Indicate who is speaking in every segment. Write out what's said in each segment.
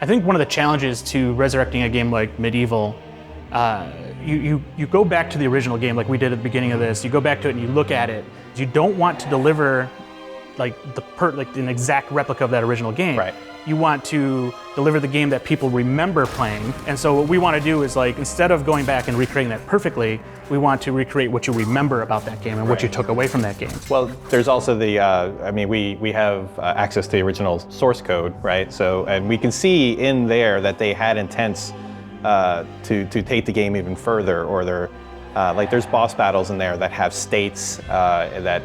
Speaker 1: I think one of the challenges to resurrecting a game like MediEvil, you go back to the original game like we did at the beginning of this. You go back to it and you look at it. You don't want to deliver like an exact replica of that original game.
Speaker 2: Right.
Speaker 1: You want to deliver the game that people remember playing. And so what we want to do is, like, instead of going back and recreating that perfectly, we want to recreate what you remember about that game and what you took away from that game.
Speaker 2: Well, there's also the, I mean, we have access to the original source code, right? So, and we can see in there that they had intents to take the game even further, or they're, like there's boss battles in there that have states that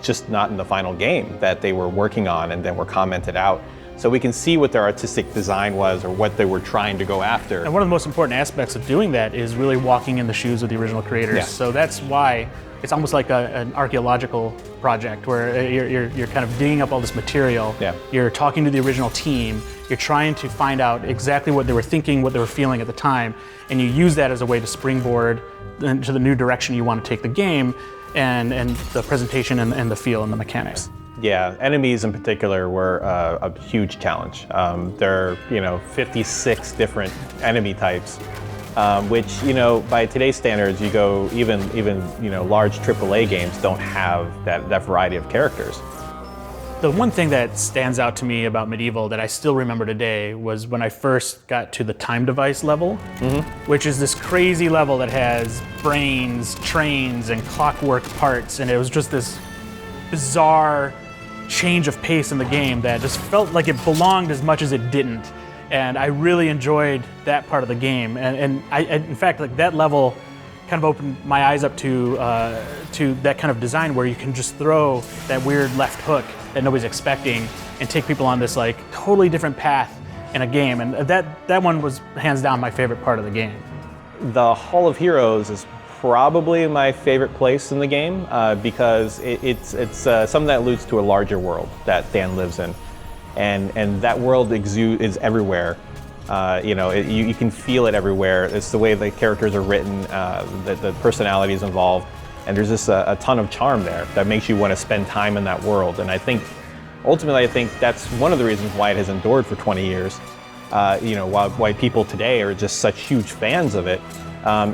Speaker 2: just not in the final game that they were working on and then were commented out. So we can see what their artistic design was or what they were trying to go after.
Speaker 1: And one of the most important aspects of doing that is really walking in the shoes of the original creators.
Speaker 2: Yeah.
Speaker 1: So that's why it's almost like an archaeological project where you're kind of digging up all this material.
Speaker 2: Yeah.
Speaker 1: You're talking to the original team. You're trying to find out exactly what they were thinking, what they were feeling at the time, and you use that as a way to springboard into the new direction you want to take the game and the presentation and the feel and the mechanics.
Speaker 2: Yeah, enemies in particular were a huge challenge. There are, 56 different enemy types, which, by today's standards, you go even large AAA games don't have that variety of characters.
Speaker 1: The one thing that stands out to me about MediEvil that I still remember today was when I first got to the time device level, which is this crazy level that has brains, trains, and clockwork parts, and it was just this bizarre change of pace in the game that just felt like it belonged as much as it didn't. And I really enjoyed that part of the game. And I in fact, like that level kind of opened my eyes up to that kind of design where you can just throw that weird left hook that nobody's expecting and take people on this like totally different path in a game. And that one was hands down my favorite part of the game.
Speaker 2: The Hall of Heroes is probably my favorite place in the game because it's something that alludes to a larger world that Dan lives in, and that world is everywhere. You can feel it everywhere. It's the way the characters are written, the personalities involved, and there's just a ton of charm there that makes you want to spend time in that world. And I think ultimately that's one of the reasons why it has endured for 20 years. Why people today are just such huge fans of it.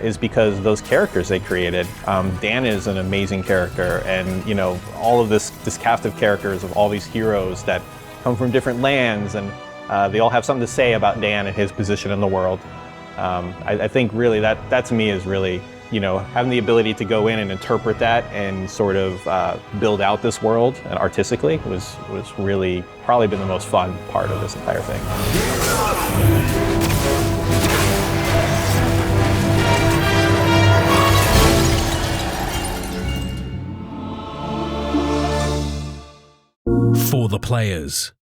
Speaker 2: Is because those characters they created. Dan is an amazing character, and all of this cast of characters of all these heroes that come from different lands, and they all have something to say about Dan and his position in the world. I think really that to me is really having the ability to go in and interpret that and sort of build out this world and artistically was really probably been the most fun part of this entire thing.
Speaker 3: For the players.